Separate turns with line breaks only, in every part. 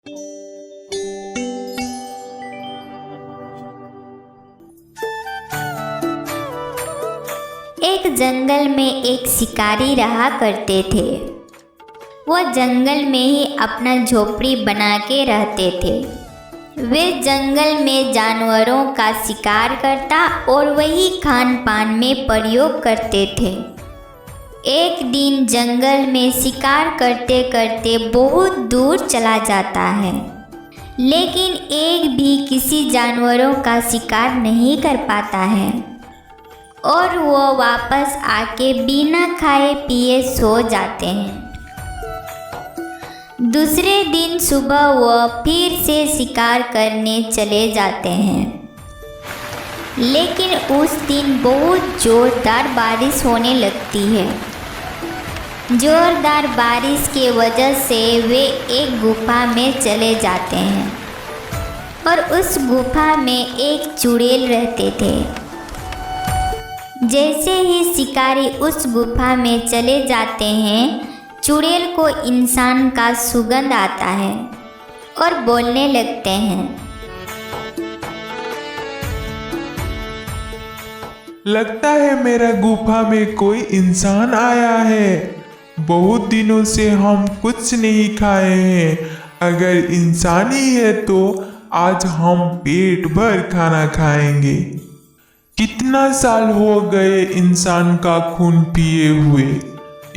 एक जंगल में एक शिकारी रहा करते थे। वह जंगल में ही अपना झोपड़ी बना के रहते थे। वे जंगल में जानवरों का शिकार करता और वही खान पान में प्रयोग करते थे। एक दिन जंगल में शिकार करते करते बहुत दूर चला जाता है, लेकिन एक भी किसी जानवरों का शिकार नहीं कर पाता है और वो वापस आके बिना खाए पिए सो जाते हैं। दूसरे दिन सुबह वह फिर से शिकार करने चले जाते हैं, लेकिन उस दिन बहुत ज़ोरदार बारिश होने लगती है। ज़ोरदार बारिश के वजह से वे एक गुफा में चले जाते हैं और उस गुफा में एक चुड़ैल रहते थे। जैसे ही शिकारी उस गुफा में चले जाते हैं, चुड़ैल को इंसान का सुगंध आता है और बोलने लगते हैं।
लगता है मेरा गुफा में कोई इंसान आया है। बहुत दिनों से हम कुछ नहीं खाए हैं। अगर इंसान ही है तो आज हम पेट भर खाना खाएंगे। कितना साल हो गए इंसान का खून पिए हुए।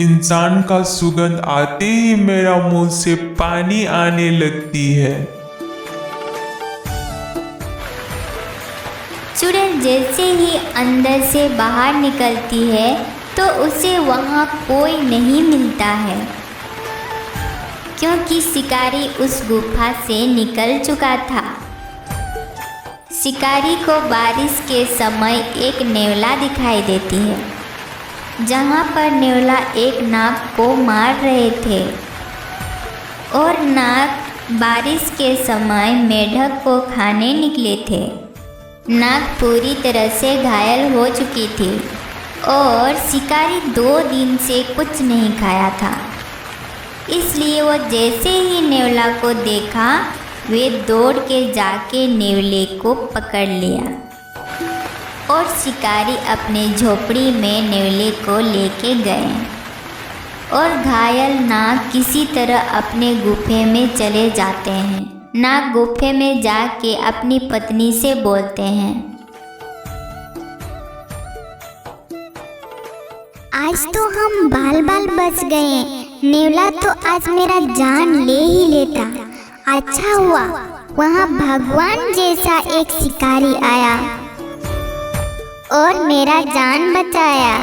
इंसान का सुगंध आते ही मेरा मुंह से पानी आने लगती है।
चुड़ैल जैसे ही अंदर से बाहर निकलती है तो उसे वहाँ कोई नहीं मिलता है, क्योंकि शिकारी उस गुफा से निकल चुका था। शिकारी को बारिश के समय एक नेवला दिखाई देती है, जहाँ पर नेवला एक नाग को मार रहे थे और नाग बारिश के समय मेढक को खाने निकले थे। नाग पूरी तरह से घायल हो चुकी थी और शिकारी 2 दिन से कुछ नहीं खाया था, इसलिए वो जैसे ही नेवला को देखा वे दौड़ के जाके नेवले को पकड़ लिया और शिकारी अपने झोपड़ी में नेवले को लेके गए और घायल नाग किसी तरह अपने गुफे में चले जाते हैं। नाग गुफे में जाके अपनी पत्नी से बोलते हैं,
आज तो हम बाल बाल बच गए। नेवला तो आज मेरा जान ले ही लेता। अच्छा हुआ वहाँ भगवान जैसा एक शिकारी आया और मेरा जान बचाया।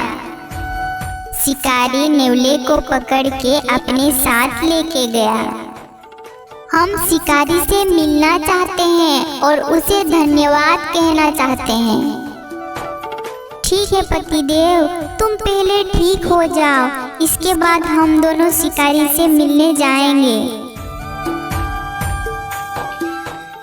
शिकारी नेवले को पकड़ के अपने साथ लेके गया। हम शिकारी से मिलना चाहते हैं और उसे धन्यवाद कहना चाहते हैं। ठीक है पतिदेव, तुम पहले ठीक हो जाओ, इसके बाद हम दोनों शिकारी से मिलने जाएंगे।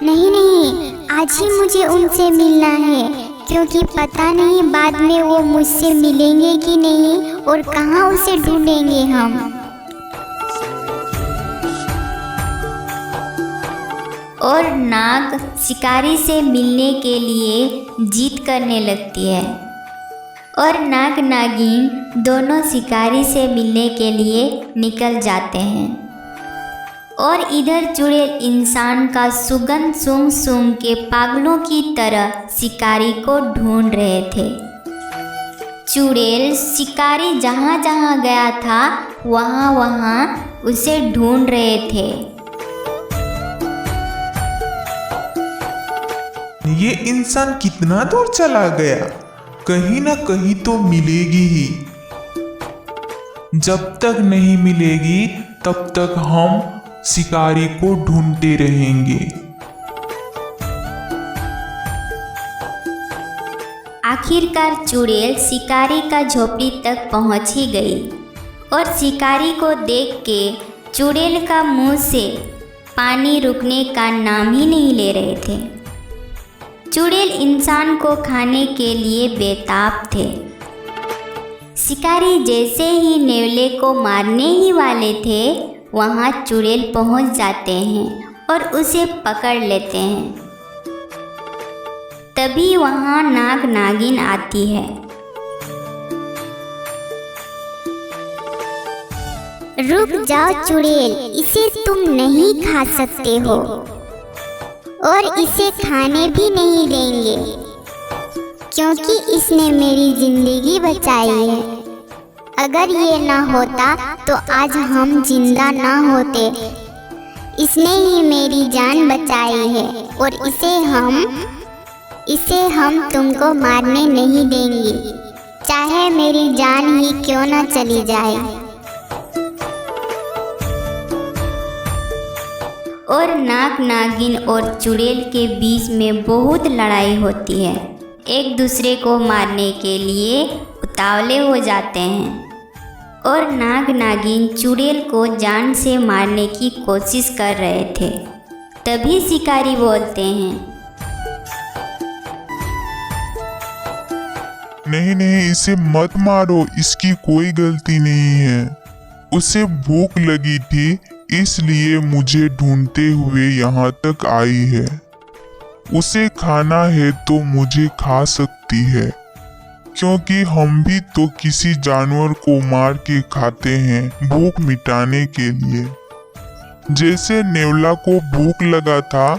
नहीं, आज ही मुझे उनसे मिलना है, क्योंकि पता नहीं बाद में वो मुझसे मिलेंगे कि नहीं और कहाँ उसे ढूंढेंगे हम।
और नाग शिकारी से मिलने के लिए जिद करने लगती है और नाग नागिन दोनों शिकारी से मिलने के लिए निकल जाते हैं। और इधर चुड़ैल इंसान का सुगंध सूंघ सूंघ के पागलों की तरह शिकारी को ढूंढ रहे थे। चुड़ैल शिकारी जहाँ जहाँ गया था वहाँ वहाँ उसे ढूंढ रहे थे।
ये इंसान कितना दूर चला गया, कहीं ना कहीं तो मिलेगी ही। जब तक नहीं मिलेगी तब तक हम शिकारी को ढूंढते रहेंगे।
आखिरकार चुड़ैल शिकारी का झोपड़ी तक पहुंच ही गई और शिकारी को देख के चुड़ैल का मुंह से पानी रुकने का नाम ही नहीं ले रहे थे। चुड़ैल इंसान को खाने के लिए बेताब थे। शिकारी जैसे ही नेवले को मारने ही वाले थे, वहाँ चुड़ैल पहुँच जाते हैं और उसे पकड़ लेते हैं। तभी वहाँ नाग नागिन आती है।
रुक जाओ चुड़ैल, इसे तुम नहीं खा सकते हो और इसे खाने भी नहीं देंगे, क्योंकि इसने मेरी जिंदगी बचाई है। अगर ये ना होता तो आज हम जिंदा ना होते। इसने ही मेरी जान बचाई है और इसे हम तुमको मारने नहीं देंगे, चाहे मेरी जान ही क्यों ना चली जाए।
और नाग नागिन और चुड़ैल के बीच में बहुत लड़ाई होती है। एक दूसरे को मारने के लिए उतावले हो जाते हैं और नाग नागिन चुड़ैल को जान से मारने की कोशिश कर रहे थे। तभी शिकारी बोलते हैं,
नहीं नहीं, इसे मत मारो, इसकी कोई गलती नहीं है। उसे भूख लगी थी, इसलिए मुझे ढूंढते हुए यहाँ तक आई है। उसे खाना है तो मुझे खा सकती है, क्योंकि हम भी तो किसी जानवर को मार के खाते हैं भूख मिटाने के लिए। जैसे नेवला को भूख लगा था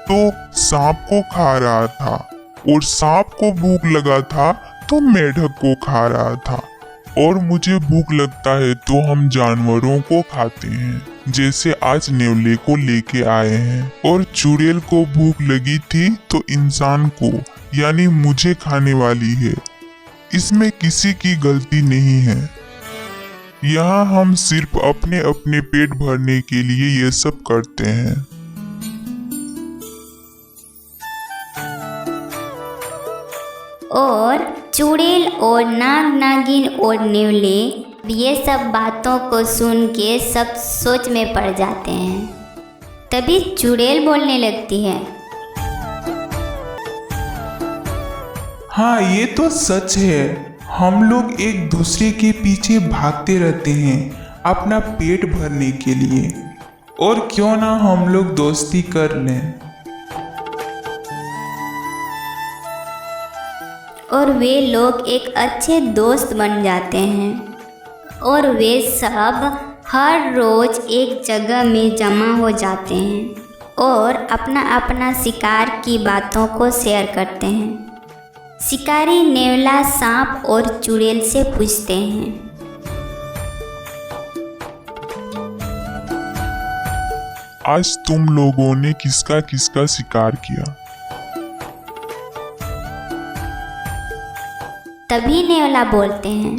तो सांप को खा रहा था, और सांप को भूख लगा था तो मेढक को खा रहा था, और मुझे भूख लगता है तो हम जानवरों को खाते हैं, जैसे आज नेवले को लेके आए हैं। और चुड़ैल को भूख लगी थी तो इंसान को यानी मुझे खाने वाली है। इसमें किसी की गलती नहीं है। यहाँ हम सिर्फ अपने अपने पेट भरने के लिए ये सब करते हैं।
और चुड़ैल और नाग नागिन और नेवले ये सब बातों को सुन के सब सोच में पड़ जाते हैं। तभी चुड़ैल बोलने लगती है,
हाँ, ये तो सच है। हम लोग एक दूसरे के पीछे भागते रहते हैं अपना पेट भरने के लिए, और क्यों ना हम लोग दोस्ती कर लें।
और वे लोग एक अच्छे दोस्त बन जाते हैं और वे सब हर रोज एक जगह में जमा हो जाते हैं और अपना अपना शिकार की बातों को शेयर करते हैं। शिकारी नेवला, सांप और चुड़ैल से पूछते हैं,
आज तुम लोगों ने किसका किसका शिकार किया?
तभी नेवला बोलते हैं,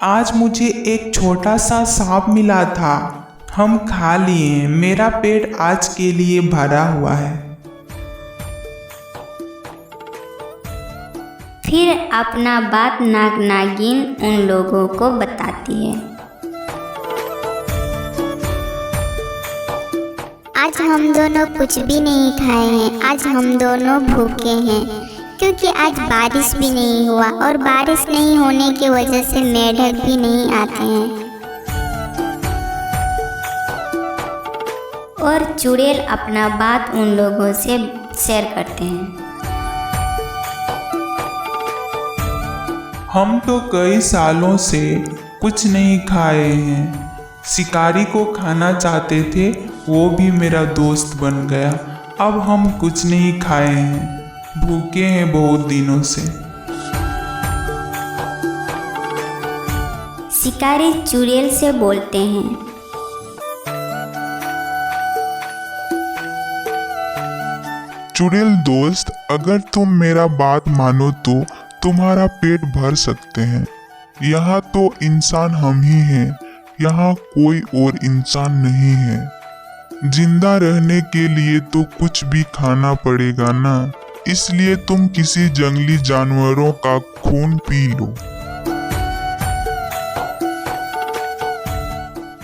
आज मुझे एक छोटा सा सांप मिला था, हम खा लिए। मेरा पेट आज के लिए भरा हुआ है।
फिर अपना बात नाग नागिन उन लोगों को बताती है।
आज हम दोनों कुछ भी नहीं खाए हैं। आज हम दोनों भूखे हैं, क्योंकि आज बारिश भी नहीं हुआ और बारिश नहीं होने की वजह से मेढक भी नहीं आते हैं।
और चुड़ैल अपना बात उन लोगों से शेयर करते हैं।
हम तो कई सालों से कुछ नहीं खाए हैं। शिकारी को खाना चाहते थे, वो भी मेरा दोस्त बन गया। अब हम कुछ नहीं खाए हैं, भूखे हैं बहुत दिनों से।
शिकारी चुड़ैल से बोलते हैं,
चुड़ैल दोस्त, अगर तुम मेरा बात मानो तो तुम्हारा पेट भर सकते हैं। यहाँ तो इंसान हम ही हैं, यहाँ कोई और इंसान नहीं है। जिंदा रहने के लिए तो कुछ भी खाना पड़ेगा ना, इसलिए तुम किसी जंगली जानवरों का खून पी लो।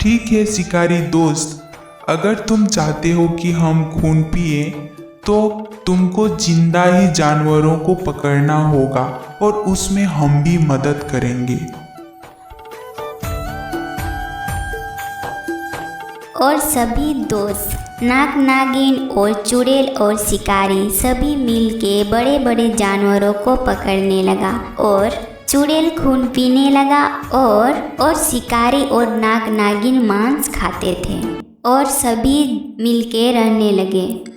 ठीक है शिकारी दोस्त, अगर तुम चाहते हो कि हम खून पिए तो तुमको जिंदा ही जानवरों को पकड़ना होगा और उसमें हम भी मदद करेंगे।
और सभी दोस्त नाग नागिन और चुड़ैल और शिकारी सभी मिलके बड़े बड़े जानवरों को पकड़ने लगा और चुड़ैल खून पीने लगा और शिकारी और नाग नागिन मांस खाते थे और सभी मिलके रहने लगे।